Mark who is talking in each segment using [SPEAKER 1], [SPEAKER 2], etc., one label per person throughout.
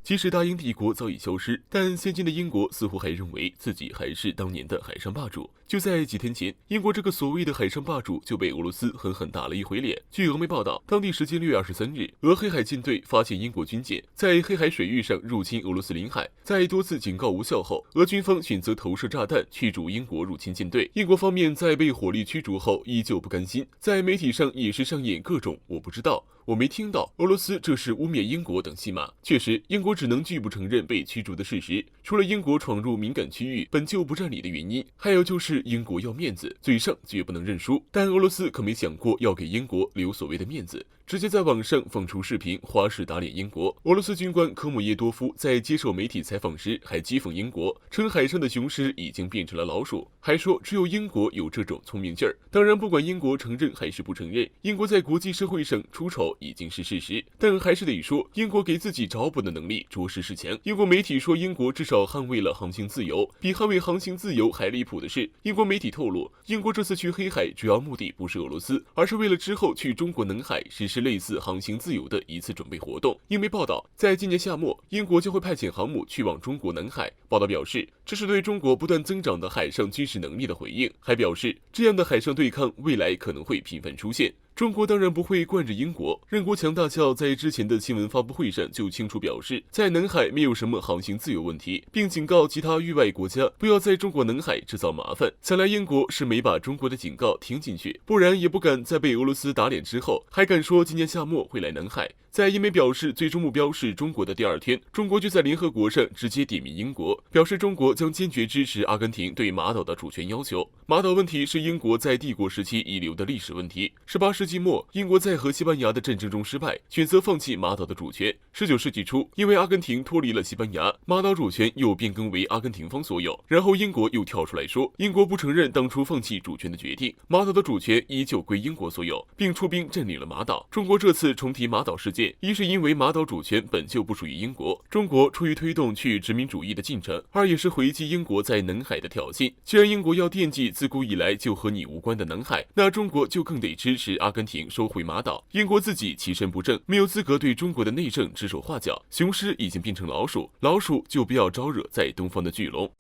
[SPEAKER 1] 即使大英帝国早已消失，但现今的英国似乎还认为自己还是当年的海上霸主。就在几天前，英国这个所谓的海上霸主就被俄罗斯狠狠打了一回脸。据俄媒报道，当地时间6月23日，俄黑海舰队发现英国军舰在黑海水域上入侵俄罗斯领海，在多次警告无效后，俄军方选择投射炸弹驱逐英国入侵舰队。英国方面在被火力驱逐后依旧不甘心，在媒体上也是上演各种我不知道、我没听到，俄罗斯这是污蔑英国等戏码。确实，英国只能拒不承认被驱逐的事实。除了英国闯入敏感区域本就不占理的原因，还有就是英国要面子，嘴上绝不能认输。但俄罗斯可没想过要给英国留所谓的面子，直接在网上放出视频，花式打脸英国。俄罗斯军官科姆耶多夫在接受媒体采访时还讥讽英国，称海上的雄狮已经变成了老鼠，还说只有英国有这种聪明劲儿。当然，不管英国承认还是不承认，英国在国际社会上出丑已经是事实，但还是得说，英国给自己找补的能力着实是强。英国媒体说，英国至少捍卫了航行自由。比捍卫航行自由还离谱的是，英国媒体透露，英国这次去黑海主要目的不是俄罗斯，而是为了之后去中国南海实施类似航行自由的一次准备活动。英媒报道，在今年夏末，英国将会派遣航母去往中国南海。报道表示，这是对中国不断增长的海上军事能力的回应，还表示这样的海上对抗未来可能会频繁出现。中国当然不会惯着英国。任国强大校在之前的新闻发布会上就清楚表示，在南海没有什么航行自由问题，并警告其他域外国家不要在中国南海制造麻烦。想来英国是没把中国的警告听进去，不然也不敢在被俄罗斯打脸之后，还敢说今年夏末会来南海。在英媒表示最终目标是中国的第二天，中国就在联合国上直接点名英国，表示中国将坚决支持阿根廷对马岛的主权要求。马岛问题是英国在帝国时期遗留的历史问题。18世纪末，英国在和西班牙的战争中失败，选择放弃马岛的主权。19世纪初，因为阿根廷脱离了西班牙，马岛主权又变更为阿根廷方所有。然后英国又跳出来说，英国不承认当初放弃主权的决定，马岛的主权依旧归英国所有，并出兵占领了马岛。中国这次重提马岛事件，一是因为马岛主权本就不属于英国，中国出于推动去殖民主义的进程；二也是回击英国在南海的挑衅。既然英国要惦记自古以来就和你无关的南海，那中国就更得支持阿根廷收回马岛。英国自己其身不正，没有资格对中国的内政指手画脚。雄狮已经变成老鼠，老鼠就不要招惹在东方的巨龙。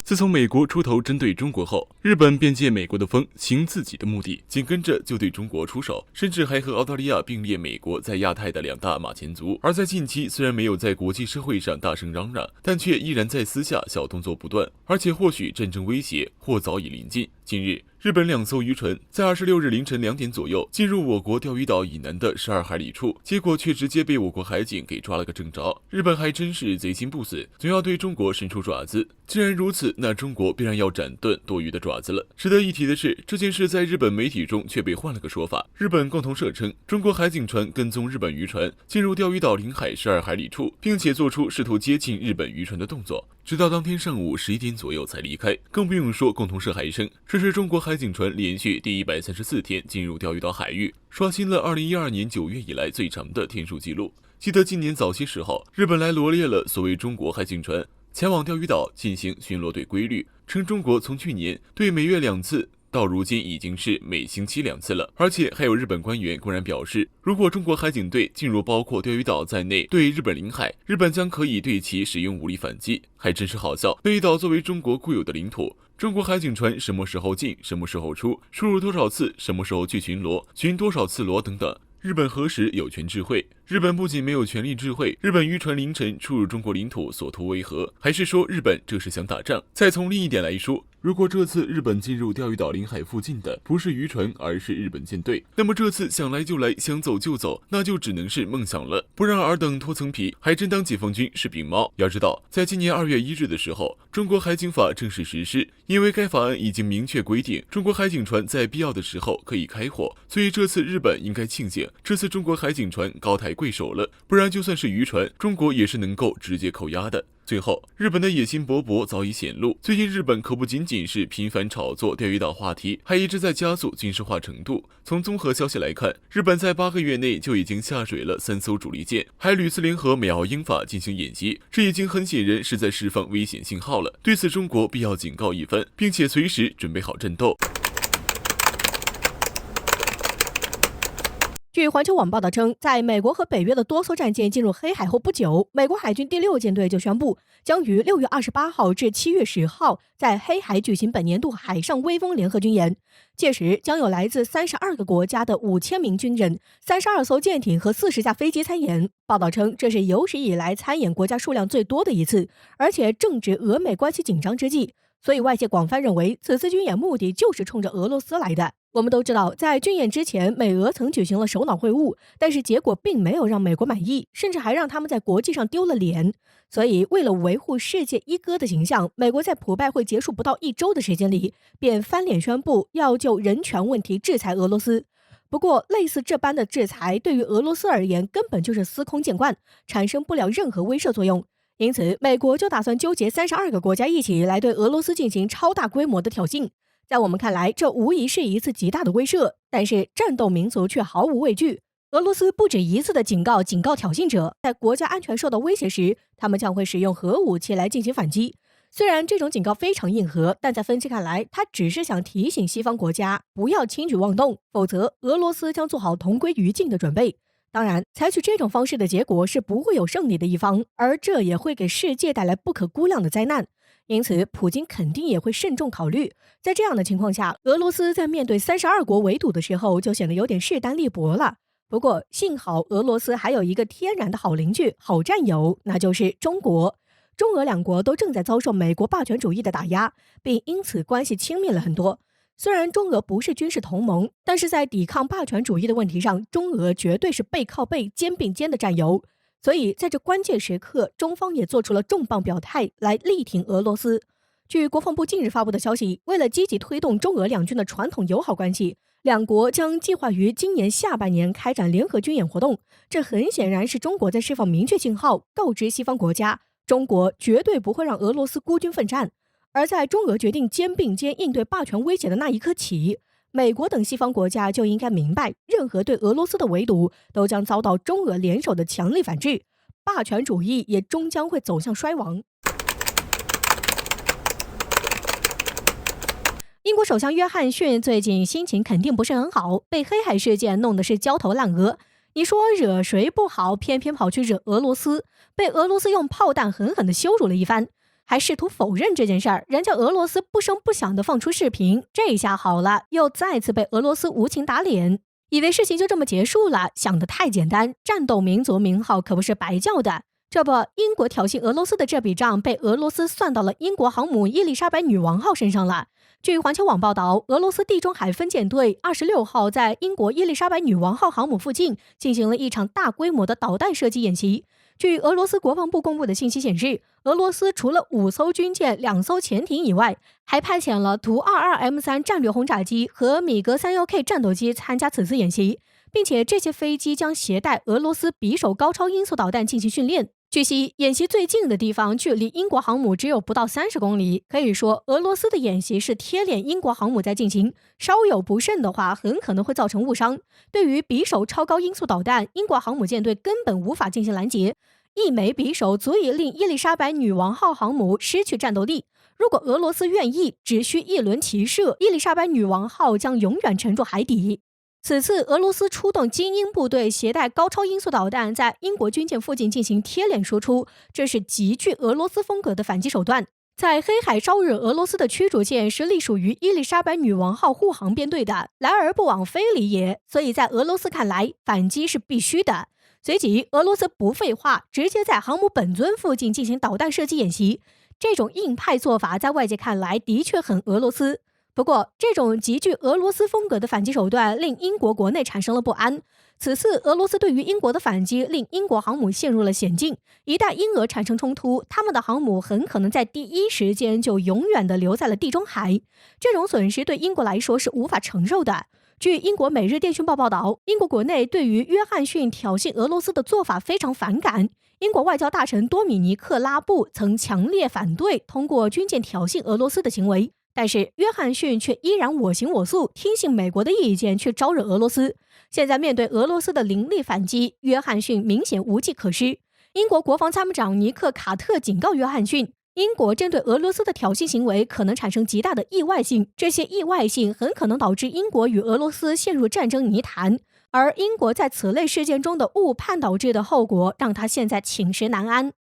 [SPEAKER 1] 自从美国出头针对中国后，日本便借美国的风行自己的目的，紧跟着就对中国出手，甚至还和澳大利亚并列美国在亚太的两大马前卒。而在近期，虽然没有在国际社会上大声嚷嚷，但却依然在私下小动作不断，而且或许战争威胁或早已临近。近日，日本2艘渔船在26日凌晨2点左右进入我国钓鱼岛以南的12海里处，结果却直接被我国海警给抓了个正着。日本还真是贼心不死，总要对中国伸出爪子。既然如此，那中国必然要斩断多余的爪子了。值得一提的是，这件事在日本媒体中却被换了个说法。日本共同社称，中国海警船跟踪日本渔船进入钓鱼岛领海12海里处，并且做出试图接近日本渔船的动作，直到当天上午11点左右才离开。更不用说，共同社还称，这是中国海警船连续第134天进入钓鱼岛海域，刷新了2012年9月以来最长的天数记录。记得今年早些时候，日本来罗列了所谓中国海警船前往钓鱼岛进行巡逻队规律，称中国从去年对每月2次到如今已经是每星期2次了。而且还有日本官员公然表示，如果中国海警队进入包括钓鱼岛在内对日本领海，日本将可以对其使用武力反击。还真是好笑，钓鱼岛作为中国固有的领土，中国海警船什么时候进，什么时候出，输入多少次，什么时候去巡逻，巡多少次逻等等，日本何时有权智慧？日本不仅没有权力智慧，日本渔船凌晨出入中国领土所图为何？还是说日本这是想打仗？再从另一点来说，如果这次日本进入钓鱼岛领海附近的不是渔船，而是日本舰队，那么这次想来就来，想走就走，那就只能是梦想了。不让尔等脱层皮，还真当解放军是病猫。要知道，在今年2月1日的时候，中国海警法正式实施，因为该法案已经明确规定，中国海警船在必要的时候可以开火，所以这次日本应该庆幸，这次中国海警船高抬贵手了，不然就算是渔船，中国也是能够直接扣押的。最后，日本的野心勃勃早已显露。最近日本可不仅仅是频繁炒作钓鱼岛话题，还一直在加速军事化程度。从综合消息来看，日本在8个月内就已经下水了3艘主力舰，还屡次联合美澳英法进行演习，这已经很显然是在释放危险信号了。对此，中国必要警告一番，并且随时准备好战斗。
[SPEAKER 2] 据环球网报道称，在美国和北约的多艘战舰进入黑海后不久，美国海军第6舰队就宣布，将于6月28号至7月10号在黑海举行本年度海上威风联合军演。届时将有来自32个国家的5000名军人、32艘舰艇和40架飞机参演。报道称，这是有史以来参演国家数量最多的一次，而且正值俄美关系紧张之际。所以外界广泛认为，此次军演目的就是冲着俄罗斯来的。我们都知道，在军演之前，美俄曾举行了首脑会晤，但是结果并没有让美国满意，甚至还让他们在国际上丢了脸。所以为了维护世界一哥的形象，美国在普拜会结束不到1周的时间里，便翻脸宣布要就人权问题制裁俄罗斯。不过，类似这般的制裁对于俄罗斯而言根本就是司空见惯，产生不了任何威慑作用。因此，美国就打算纠结32个国家一起来对俄罗斯进行超大规模的挑衅。在我们看来，这无疑是一次极大的威慑，但是战斗民族却毫无畏惧。俄罗斯不止一次的警告挑衅者，在国家安全受到威胁时，他们将会使用核武器来进行反击。虽然这种警告非常硬核，但在分析看来，他只是想提醒西方国家不要轻举妄动，否则俄罗斯将做好同归于尽的准备。当然，采取这种方式的结果是不会有胜利的一方，而这也会给世界带来不可估量的灾难。因此，普京肯定也会慎重考虑。在这样的情况下，俄罗斯在面对32国围堵的时候，就显得有点势单力薄了。不过，幸好俄罗斯还有一个天然的好邻居、好战友，那就是中国。中俄两国都正在遭受美国霸权主义的打压，并因此关系亲密了很多。虽然中俄不是军事同盟，但是在抵抗霸权主义的问题上，中俄绝对是背靠背、肩并肩的战友。所以在这关键时刻，中方也做出了重磅表态来力挺俄罗斯。据国防部近日发布的消息，为了积极推动中俄两军的传统友好关系，两国将计划于今年下半年开展联合军演活动。这很显然是中国在释放明确信号，告知西方国家，中国绝对不会让俄罗斯孤军奋战。而在中俄决定肩并肩应对霸权威胁的那一刻起，美国等西方国家就应该明白，任何对俄罗斯的围堵都将遭到中俄联手的强力反制，霸权主义也终将会走向衰亡。英国首相约翰逊最近心情肯定不是很好，被黑海事件弄得是焦头烂额。你说惹谁不好，偏偏跑去惹俄罗斯，被俄罗斯用炮弹狠狠地羞辱了一番，还试图否认这件事儿，人家俄罗斯不声不响地放出视频，这下好了，又再次被俄罗斯无情打脸。以为事情就这么结束了，想得太简单，战斗民族名号可不是白叫的。这不，英国挑衅俄罗斯的这笔账被俄罗斯算到了英国航母伊丽莎白女王号身上了。据环球网报道，俄罗斯地中海分舰队26号在英国伊丽莎白女王号航母附近进行了一场大规模的导弹射击演习。据俄罗斯国防部公布的信息显示，俄罗斯除了5艘军舰、2艘潜艇以外，还派遣了图 22M3 战略轰炸机和米格 31K 战斗机参加此次演习，并且这些飞机将携带俄罗斯匕首高超音速导弹进行训练。据悉，演习最近的地方距离英国航母只有不到30公里，可以说俄罗斯的演习是贴脸英国航母在进行，稍有不慎的话，很可能会造成误伤。对于匕首超高音速导弹，英国航母舰队根本无法进行拦截，一枚匕首足以令伊丽莎白女王号航母失去战斗力。如果俄罗斯愿意，只需一轮齐射，伊丽莎白女王号将永远沉入海底。此次俄罗斯出动精英部队携带高超音速导弹在英国军舰附近进行贴脸输出，这是极具俄罗斯风格的反击手段。在黑海招惹俄罗斯的驱逐舰是隶属于伊丽莎白女王号护航编队的，来而不往非礼也，所以在俄罗斯看来，反击是必须的。随即，俄罗斯不废话，直接在航母本尊附近进行导弹射击演习。这种硬派做法在外界看来的确很俄罗斯。不过，这种极具俄罗斯风格的反击手段令英国国内产生了不安。此次俄罗斯对于英国的反击令英国航母陷入了险境，一旦英俄产生冲突，他们的航母很可能在第一时间就永远地留在了地中海。这种损失对英国来说是无法承受的。据英国《每日电讯报》报道，英国国内对于约翰逊挑衅俄罗斯的做法非常反感。英国外交大臣多米尼克·拉布曾强烈反对通过军舰挑衅俄罗斯的行为，但是约翰逊却依然我行我素，听信美国的意见去招惹俄罗斯。现在面对俄罗斯的凌厉反击，约翰逊明显无计可施。英国国防参谋长尼克·卡特警告约翰逊，英国针对俄罗斯的挑衅行为可能产生极大的意外性，这些意外性很可能导致英国与俄罗斯陷入战争泥潭。而英国在此类事件中的误判导致的后果，让他现在寝食难安。